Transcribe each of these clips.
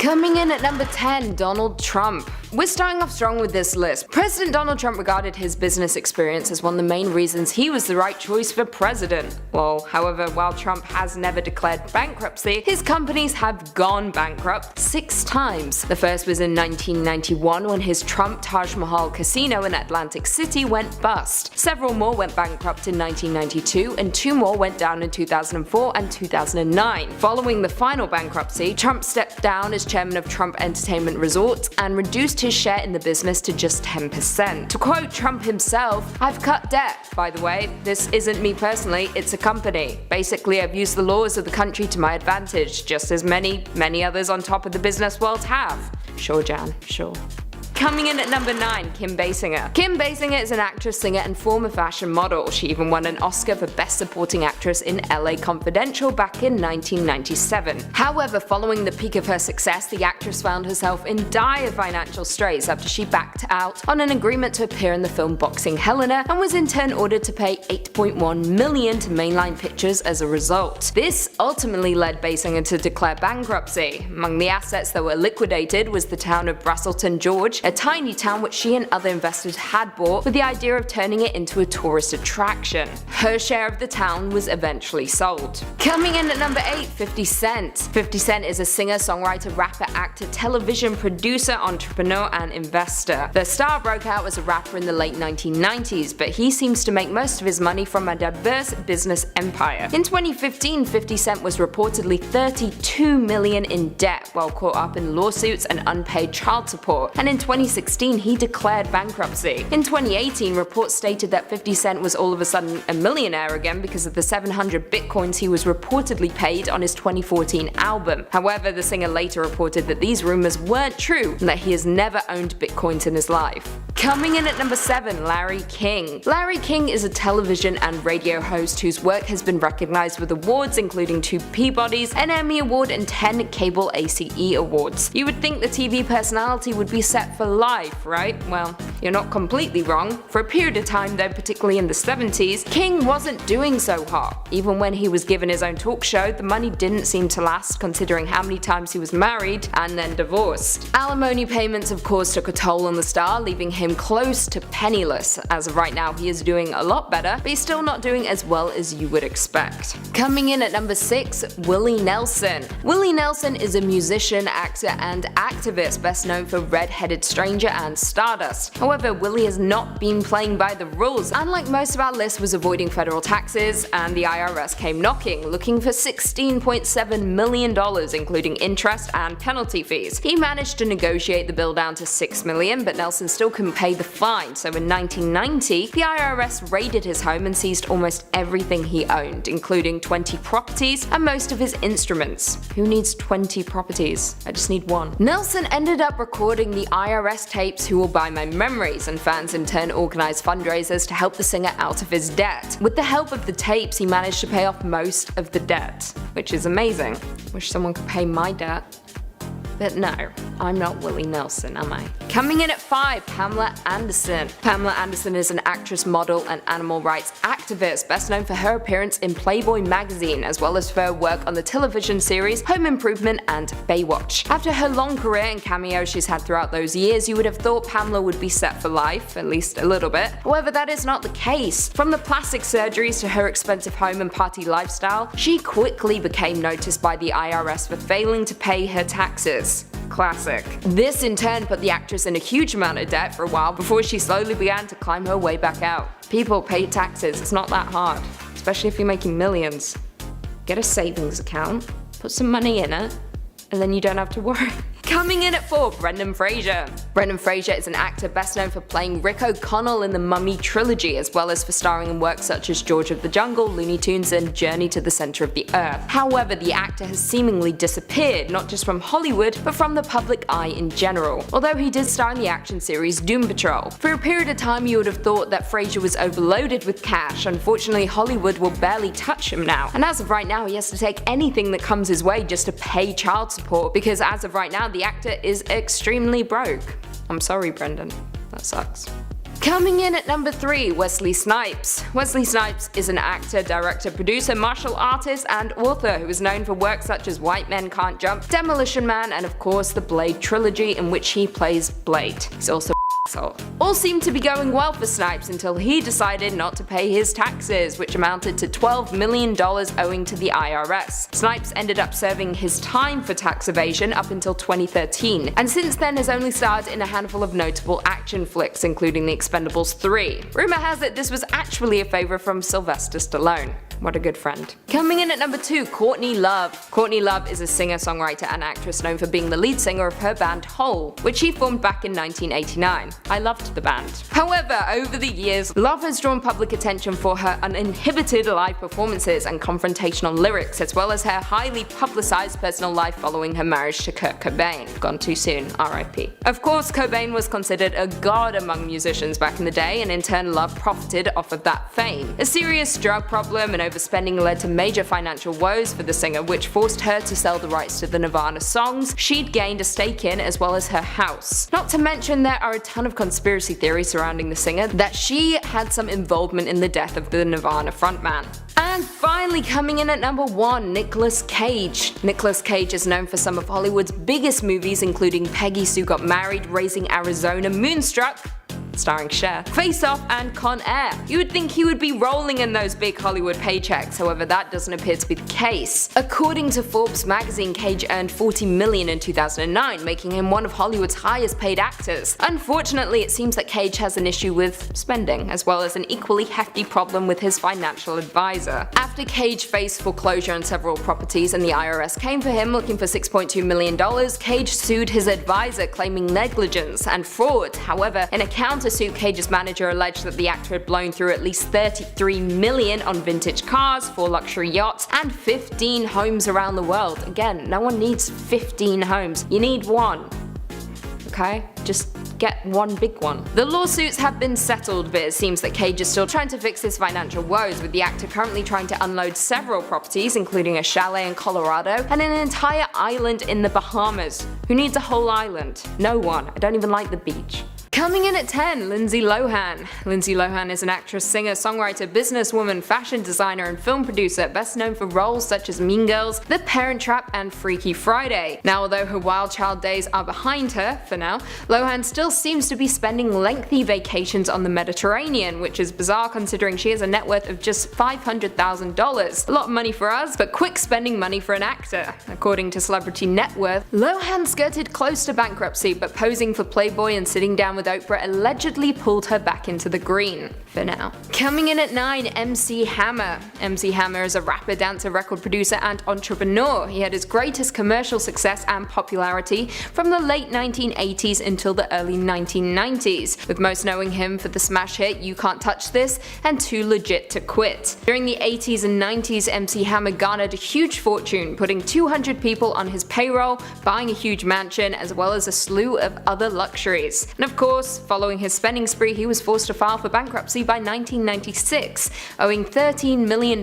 Coming in at number 10, Donald Trump. We're starting off strong with this list. President Donald Trump regarded his business experience as one of the main reasons he was the right choice for president. Well, however, while Trump has never declared bankruptcy, his companies have gone bankrupt 6 times. The first was in 1991 when his Trump Taj Mahal casino in Atlantic City went bust. Several more went bankrupt in 1992 and 2 more went down in 2004 and 2009. Following the final bankruptcy, Trump stepped down as chairman of Trump Entertainment Resorts and reduced his share in the business to just 10%. To quote Trump himself, "I've cut debt. By the way, this isn't me personally, it's a company. Basically, I've used the laws of the country to my advantage, just as many others on top of the business world have." Sure, Jan, sure. Coming in at number 9, Kim Basinger. Kim Basinger is an actress, singer, and former fashion model. She even won an Oscar for Best Supporting Actress in LA Confidential back in 1997. However, following the peak of her success, the actress found herself in dire financial straits after she backed out on an agreement to appear in the film Boxing Helena and was in turn ordered to pay $8.1 million to Mainline Pictures as a result. This ultimately led Basinger to declare bankruptcy. Among the assets that were liquidated was the town of Braselton, Georgia, a tiny town which she and other investors had bought with the idea of turning it into a tourist attraction. Her share of the town was eventually sold. Coming in at number 8, 50 Cent. 50 Cent is a singer, songwriter, rapper, actor, television producer, entrepreneur, and investor. The star broke out as a rapper in the late 1990s, but he seems to make most of his money from a diverse business empire. In 2015, 50 Cent was reportedly $32 million in debt while caught up in lawsuits and unpaid child support, and in 2016 he declared bankruptcy. In 2018, reports stated that 50 Cent was all of a sudden a millionaire again because of the 700 bitcoins he was reportedly paid on his 2014 album. However, the singer later reported that these rumors weren't true and that he has never owned bitcoins in his life. Coming in at number 7, Larry King. Larry King is a television and radio host whose work has been recognized with awards including 2 Peabodys, an Emmy Award, and 10 Cable ACE Awards. You would think the TV personality would be set for life, right? Well, you're not completely wrong. For a period of time though, particularly in the 70s, King wasn't doing so hot. Even when he was given his own talk show, the money didn't seem to last considering how many times he was married and then divorced. Alimony payments of course took a toll on the star, leaving him close to penniless. As of right now, he is doing a lot better, but he's still not doing as well as you would expect. Coming in at number 6, Willie Nelson. Willie Nelson is a musician, actor, and activist, best known for Red-Headed Stranger and Stardust. However, Willie has not been playing by the rules. Unlike most of our list, was avoiding federal taxes, and the IRS came knocking, looking for $16.7 million, including interest and penalty fees. He managed to negotiate the bill down to $6 million, but Nelson still couldn't pay the fine, so in 1990, the IRS raided his home and seized almost everything he owned, including 20 properties and most of his instruments. Who needs 20 properties? I just need one. Nelson ended up recording the IRS tapes Who Will Buy My Memories, and fans in turn organized fundraisers to help the singer out of his debt. With the help of the tapes, he managed to pay off most of the debt, which is amazing. Wish someone could pay my debt. But no, I'm not Willie Nelson, am I? Coming in at 5, Pamela Anderson. Pamela Anderson is an actress, model, and animal rights activist, best known for her appearance in Playboy magazine, as well as for her work on the television series Home Improvement and Baywatch. After her long career and cameos she's had throughout those years, you would have thought Pamela would be set for life, at least a little bit. However, that is not the case. From the plastic surgeries to her expensive home and party lifestyle, she quickly became noticed by the IRS for failing to pay her taxes. Classic. This in turn put the actress in a huge amount of debt for a while before she slowly began to climb her way back out. People pay taxes, it's not that hard, especially if you're making millions. Get a savings account, put some money in it, and then you don't have to worry. Coming in at 4, Brendan Fraser. Brendan Fraser is an actor best known for playing Rick O'Connell in the Mummy trilogy, as well as for starring in works such as George of the Jungle, Looney Tunes, and Journey to the Center of the Earth. However, the actor has seemingly disappeared, not just from Hollywood, but from the public eye in general. Although he did star in the action series Doom Patrol. For a period of time, you would have thought that Fraser was overloaded with cash. Unfortunately, Hollywood will barely touch him now. And as of right now, he has to take anything that comes his way just to pay child support, because as of right now, the actor is extremely broke. I'm sorry, Brendan. That sucks. Coming in at number 3, Wesley Snipes. Wesley Snipes is an actor, director, producer, martial artist, and author who is known for works such as White Men Can't Jump, Demolition Man, and of course the Blade trilogy, in which he plays Blade. He's also all seemed to be going well for Snipes until he decided not to pay his taxes, which amounted to $12 million owing to the IRS. Snipes ended up serving his time for tax evasion up until 2013, and since then has only starred in a handful of notable action flicks, including The Expendables 3. Rumor has it this was actually a favor from Sylvester Stallone. What a good friend. Coming in at number 2, Courtney Love. Courtney Love is a singer-songwriter and actress known for being the lead singer of her band Hole, which she formed back in 1989. I loved the band. However, over the years, Love has drawn public attention for her uninhibited live performances and confrontational lyrics, as well as her highly publicized personal life following her marriage to Kurt Cobain. Gone too soon, RIP. Of course, Cobain was considered a god among musicians back in the day, and in turn Love profited off of that fame. A serious drug problem and overspending led to major financial woes for the singer, which forced her to sell the rights to the Nirvana songs she'd gained a stake in, as well as her house. Not to mention there are a ton of conspiracy theories surrounding the singer that she had some involvement in the death of the Nirvana frontman. And finally, coming in at number 1, Nicolas Cage. Nicolas Cage is known for some of Hollywood's biggest movies, including Peggy Sue Got Married, Raising Arizona, Moonstruck, starring Cher, Face Off, and Con Air. You would think he would be rolling in those big Hollywood paychecks, however that doesn't appear to be the case. According to Forbes magazine, Cage earned $40 million in 2009, making him one of Hollywood's highest paid actors. Unfortunately, it seems that Cage has an issue with spending, as well as an equally hefty problem with his financial advisor. After Cage faced foreclosure on several properties and the IRS came for him looking for $6.2 million, Cage sued his advisor, claiming negligence and fraud. However, in a countersuit, Cage's manager alleged that the actor had blown through at least $33 million on vintage cars, 4 luxury yachts, and 15 homes around the world. Again, no one needs 15 homes. You need one. Okay? Just get one big one. The lawsuits have been settled, but it seems that Cage is still trying to fix his financial woes, with the actor currently trying to unload several properties, including a chalet in Colorado and an entire island in the Bahamas. Who needs a whole island? No one. I don't even like the beach. Coming in at 10, Lindsay Lohan. Lindsay Lohan is an actress, singer, songwriter, businesswoman, fashion designer, and film producer, best known for roles such as Mean Girls, The Parent Trap, and Freaky Friday. Now, although her wild child days are behind her, for now, Lohan still seems to be spending lengthy vacations on the Mediterranean, which is bizarre considering she has a net worth of just $500,000. A lot of money for us, but quick spending money for an actor. According to Celebrity Net Worth, Lohan skirted close to bankruptcy, but posing for Playboy and sitting down with Oprah allegedly pulled her back into the green, for now. Coming in at 9, MC Hammer. MC Hammer is a rapper, dancer, record producer, and entrepreneur. He had his greatest commercial success and popularity from the late 1980s until the early 1990s, with most knowing him for the smash hit You Can't Touch This and Too Legit to Quit. During the 80s and 90s, MC Hammer garnered a huge fortune, putting 200 people on his payroll, buying a huge mansion, as well as a slew of other luxuries. And of course, following his spending spree, he was forced to file for bankruptcy by 1996, owing $13 million.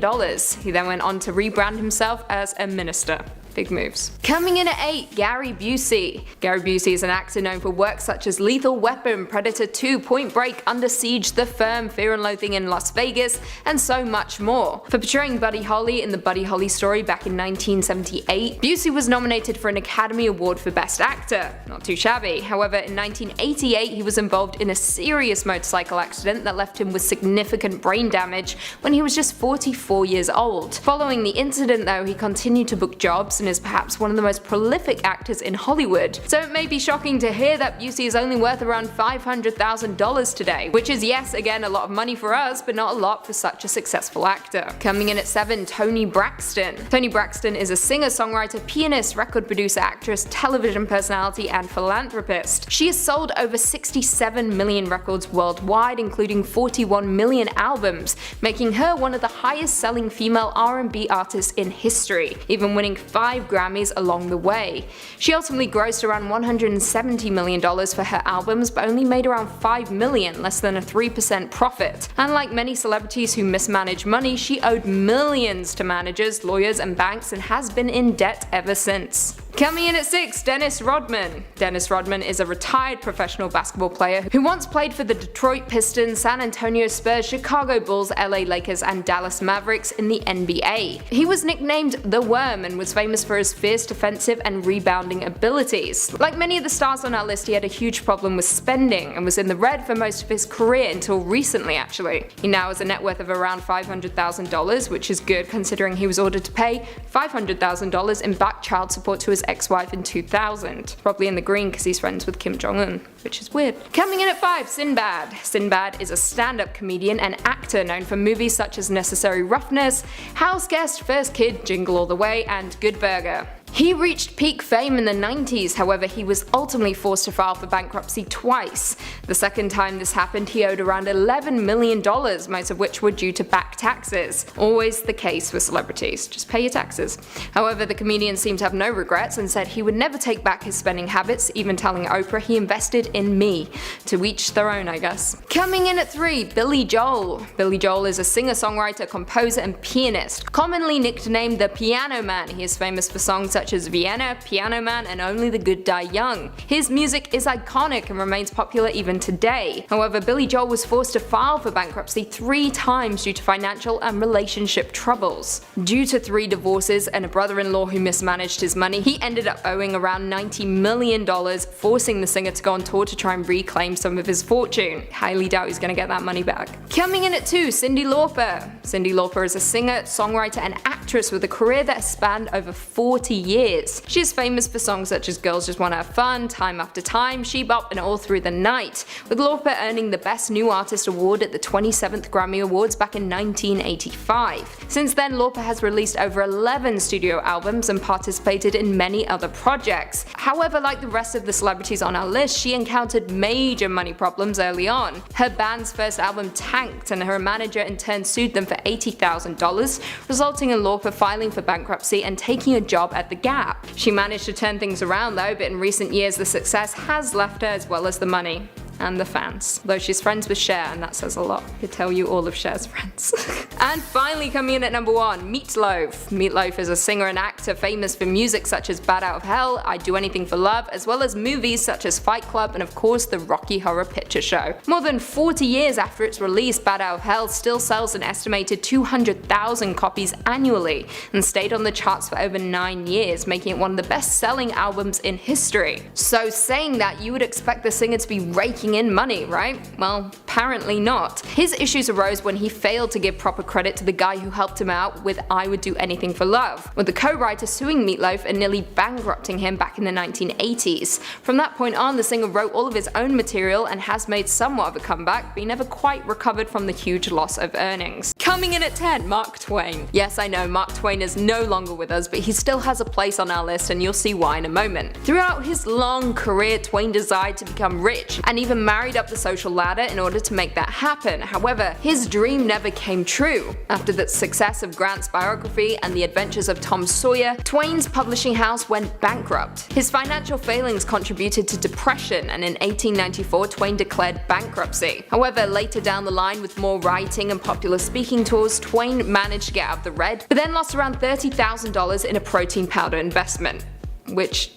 He then went on to rebrand himself as a minister. Big moves. Coming in at 8, Gary Busey. Gary Busey is an actor known for works such as Lethal Weapon, Predator 2, Point Break, Under Siege, The Firm, Fear and Loathing in Las Vegas, and so much more. For portraying Buddy Holly in the Buddy Holly story back in 1978, Busey was nominated for an Academy Award for Best Actor. Not too shabby. However, in 1988 he was involved in a serious motorcycle accident that left him with significant brain damage when he was just 44 years old. Following the incident though, he continued to book jobs and is perhaps one of the most prolific actors in Hollywood. So it may be shocking to hear that Busey is only worth around $500,000 today, which is yes, again, a lot of money for us, but not a lot for such a successful actor. Coming in at 7, Toni Braxton. Toni Braxton is a singer, songwriter, pianist, record producer, actress, television personality, and philanthropist. She has sold over 67 million records worldwide, including 41 million albums, making her one of the highest selling female R&B artists in history, even winning 5 Grammys along the way. She ultimately grossed around $170 million for her albums, but only made around $5 million, less than a 3% profit. And like many celebrities who mismanage money, she owed millions to managers, lawyers, and banks, and has been in debt ever since. Coming in at 6, Dennis Rodman. Dennis Rodman is a retired professional basketball player who once played for the Detroit Pistons, San Antonio Spurs, Chicago Bulls, LA Lakers, and Dallas Mavericks in the NBA. He was nicknamed The Worm and was famous for his fierce defensive and rebounding abilities. Like many of the stars on our list, he had a huge problem with spending and was in the red for most of his career until recently actually. He now has a net worth of around $500,000, which is good considering he was ordered to pay $500,000 in back child support to his ex-wife in 2000. Probably in the green because he's friends with Kim Jong-un, which is weird. Coming in at 5, Sinbad. Sinbad is a stand-up comedian and actor known for movies such as Necessary Roughness, House Guest, First Kid, Jingle All the Way, and Good Burger. He reached peak fame in the 90s, however he was ultimately forced to file for bankruptcy twice. The second time this happened he owed around $11 million, most of which were due to back taxes. Always the case with celebrities, just pay your taxes. However, the comedian seemed to have no regrets and said he would never take back his spending habits, even telling Oprah he invested in me. To each their own, I guess. Coming in at 3, Billy Joel. Billy Joel is a singer-songwriter, composer, and pianist. Commonly nicknamed the Piano Man, he is famous for songs such as Vienna, Piano Man, and Only the Good Die Young. His music is iconic and remains popular even today. However, Billy Joel was forced to file for bankruptcy 3 times due to financial and relationship troubles. Due to 3 divorces and a brother-in-law who mismanaged his money, he ended up owing around $90 million, forcing the singer to go on tour to try and reclaim some of his fortune. Highly doubt he's gonna get that money back. Coming in at 2, Cyndi Lauper. Cyndi Lauper is a singer, songwriter, and actress with a career that has spanned over 40 years. She is famous for songs such as Girls Just Wanna Have Fun, Time After Time, She Bop, and All Through the Night, with Lauper earning the Best New Artist award at the 27th Grammy Awards back in 1985. Since then, Lauper has released over 11 studio albums and participated in many other projects. However, like the rest of the celebrities on our list, she encountered major money problems early on. Her band's first album tanked and her manager in turn sued them for $80,000, resulting in Lauper filing for bankruptcy and taking a job at the Gap. She managed to turn things around though, but in recent years the success has left her as well as the money. And the fans. Though she's friends with Cher, and that says a lot. I could tell you all of Cher's friends. And finally coming in at number 1, Meatloaf. Meatloaf is a singer and actor famous for music such as Bat Out of Hell, I'd Do Anything for Love, as well as movies such as Fight Club and of course the Rocky Horror Picture Show. More than 40 years after its release, Bat Out of Hell still sells an estimated 200,000 copies annually and stayed on the charts for over 9 years, making it one of the best-selling albums in history. So saying that, you would expect the singer to be raking in money, right? Well, apparently not. His issues arose when he failed to give proper credit to the guy who helped him out with I Would Do Anything for Love, with the co-writer suing Meatloaf and nearly bankrupting him back in the 1980s. From that point on, the singer wrote all of his own material and has made somewhat of a comeback, but he never quite recovered from the huge loss of earnings. Coming in at 10, Mark Twain. Yes, I know, Mark Twain is no longer with us, but he still has a place on our list and you'll see why in a moment. Throughout his long career, Twain desired to become rich and even married up the social ladder in order to make that happen. However, his dream never came true. After the success of Grant's biography and the adventures of Tom Sawyer, Twain's publishing house went bankrupt. His financial failings contributed to depression, and in 1894 Twain declared bankruptcy. However, later down the line, with more writing and popular speaking tours, Twain managed to get out of the red, but then lost around $30,000 in a protein powder investment. Which,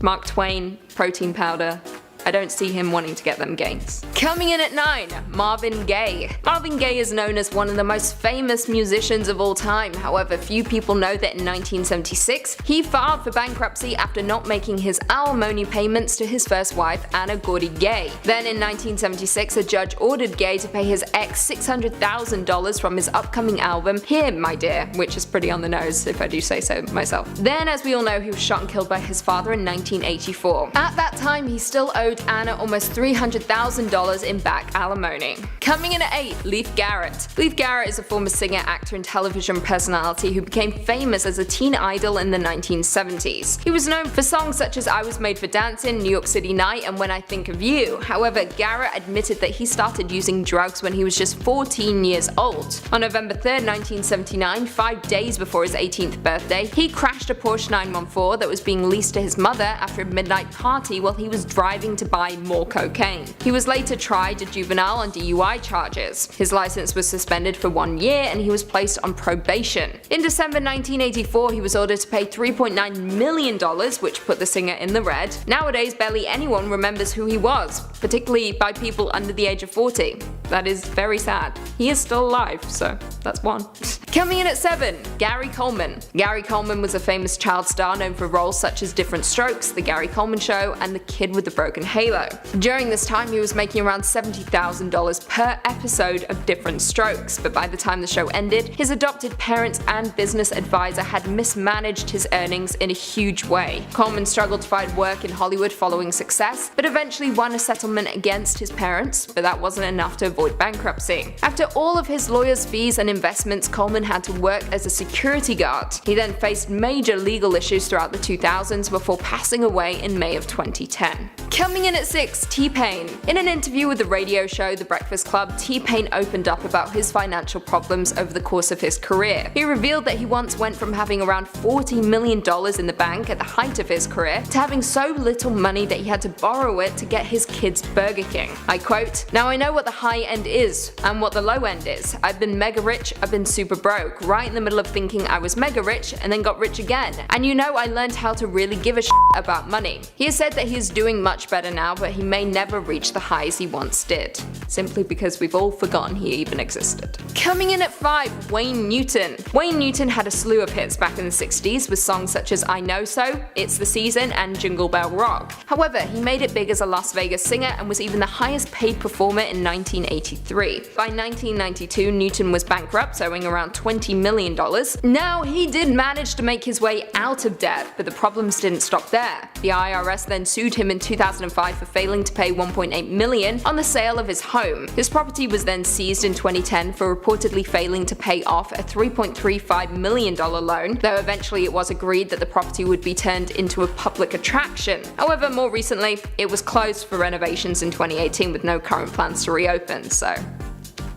Mark Twain, protein powder, I don't see him wanting to get them gains. Coming in at 9, Marvin Gaye. Marvin Gaye is known as one of the most famous musicians of all time. However, few people know that in 1976, he filed for bankruptcy after not making his alimony payments to his first wife, Anna Gordy Gaye. Then in 1976, a judge ordered Gaye to pay his ex $600,000 from his upcoming album, Here My Dear, which is pretty on the nose if I do say so myself. Then, as we all know, he was shot and killed by his father in 1984. At that time, he still owed Anna almost $300,000 in back alimony. Coming in at 8, Leif Garrett. Leif Garrett is a former singer, actor, and television personality who became famous as a teen idol in the 1970s. He was known for songs such as I Was Made for Dancing, New York City Night, and When I Think of You. However, Garrett admitted that he started using drugs when he was just 14 years old. On November 3rd, 1979, 5 days before his 18th birthday, he crashed a Porsche 914 that was being leased to his mother after a midnight party while he was driving to buy more cocaine. He was later tried as juvenile on DUI charges. His license was suspended for 1 year and he was placed on probation. In December 1984, he was ordered to pay $3.9 million, which put the singer in the red. Nowadays, barely anyone remembers who he was, particularly by people under the age of 40. That is very sad. He is still alive, so that's one. Coming in at 7, Gary Coleman. Gary Coleman was a famous child star known for roles such as Different Strokes, The Gary Coleman Show, and The Kid with the Broken Halo. During this time, he was making around $70,000 per episode of Different Strokes, but by the time the show ended, his adopted parents and business advisor had mismanaged his earnings in a huge way. Coleman struggled to find work in Hollywood following success, but eventually won a settlement against his parents, but that wasn't enough to avoid bankruptcy. After all of his lawyer's fees and investments, Coleman had to work as a security guard. He then faced major legal issues throughout the 2000s before passing away in May of 2010. Coming in at 6, T-Pain. In an interview with the radio show The Breakfast Club, T-Pain opened up about his financial problems over the course of his career. He revealed that he once went from having around $40 million in the bank at the height of his career to having so little money that he had to borrow it to get his kids Burger King. I quote, "Now I know what the high end is and what the low end is. I've been mega rich, I've been super broke, right in the middle of thinking I was mega rich and then got rich again. And you know I learned how to really give a shit about money." He has said that he is doing much better now, but he may never reach the highs he once did. Simply because we've all forgotten he even existed. Coming in at 5, Wayne Newton. Wayne Newton had a slew of hits back in the 60s with songs such as I Know So, It's the Season, and Jingle Bell Rock. However, he made it big as a Las Vegas singer and was even the highest paid performer in 1983. By 1992, Newton was bankrupt, owing around $20 million. Now, he did manage to make his way out of debt, but the problems didn't stop there. The IRS then sued him in 2005 for failing to pay $1.8 million on the sale of his home. His property was then seized in 2010 for reportedly failing to pay off a $3.35 million loan, though eventually it was agreed that the property would be turned into a public attraction. However, more recently, it was closed for renovations in 2018 with no current plans to reopen, so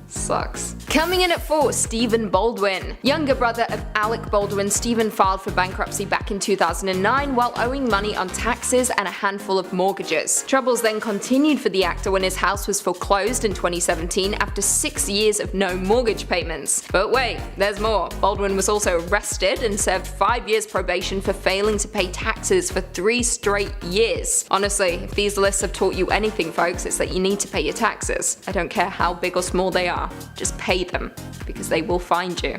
sucks. Coming in at 4, Stephen Baldwin. Younger brother of Alec Baldwin, Stephen filed for bankruptcy back in 2009 while owing money on taxes and a handful of mortgages. Troubles then continued for the actor when his house was foreclosed in 2017 after 6 years of no mortgage payments. But wait, there's more. Baldwin was also arrested and served 5 years probation for failing to pay taxes for 3 straight years. Honestly, if these lists have taught you anything, folks, it's that you need to pay your taxes. I don't care how big or small they are. Just pay them, because they will find you.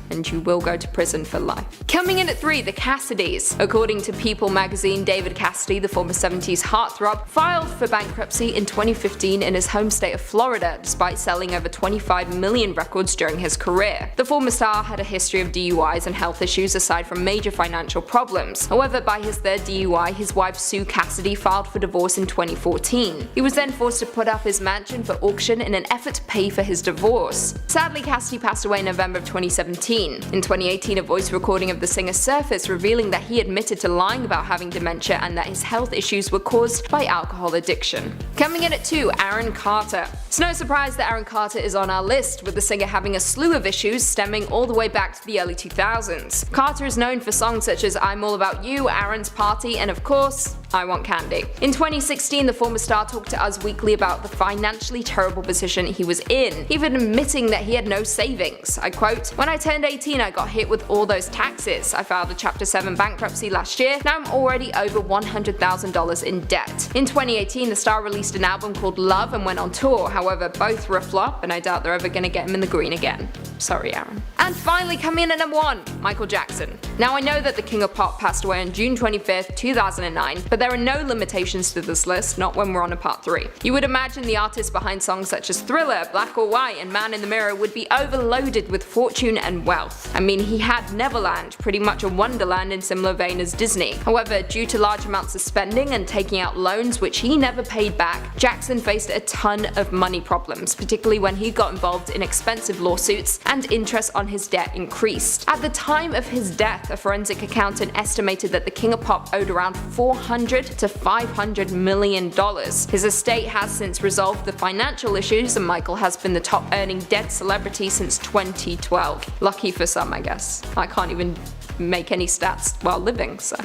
And you will go to prison for life. Coming in at 3, the Cassidys. According to People magazine, David Cassidy, the former 70s heartthrob, filed for bankruptcy in 2015 in his home state of Florida, despite selling over 25 million records during his career. The former star had a history of DUIs and health issues aside from major financial problems. However, by his third DUI, his wife Sue Cassidy filed for divorce in 2014. He was then forced to put up his mansion for auction in an effort to pay for his divorce. Sadly, Cassidy passed away in November of 2017. In 2018, a voice recording of the singer surfaced, revealing that he admitted to lying about having dementia and that his health issues were caused by alcohol addiction. Coming in at 2, Aaron Carter. It's no surprise that Aaron Carter is on our list, with the singer having a slew of issues stemming all the way back to the early 2000s. Carter is known for songs such as I'm All About You, Aaron's Party, and of course, I Want Candy. In 2016, the former star talked to Us Weekly about the financially terrible position he was in, even admitting that he had no savings. I quote, "When I turned 18, I got hit with all those taxes. I filed a Chapter 7 bankruptcy last year. Now I'm already over $100,000 in debt." In 2018, the star released an album called Love and went on tour. However, both were a flop, and I doubt they're ever gonna get him in the green again. Sorry, Aaron. And finally, coming in at number 1, Michael Jackson. Now I know that the King of Pop passed away on June 25th, 2009, but there are no limitations to this list, not when we're on a part 3. You would imagine the artists behind songs such as Thriller, Black or White, and Man in the Mirror would be overloaded with fortune and wealth. I mean, he had Neverland, pretty much a wonderland in similar vein as Disney. However, due to large amounts of spending and taking out loans which he never paid back, Jackson faced a ton of money problems, particularly when he got involved in expensive lawsuits and interest on his debt increased. At the time of his death, a forensic accountant estimated that the King of Pop owed around $400 to $500 million. His estate has since resolved the financial issues, and Michael has been the top earning dead celebrity since 2012. Lucky for some, I guess. I can't even make any stats while living, so.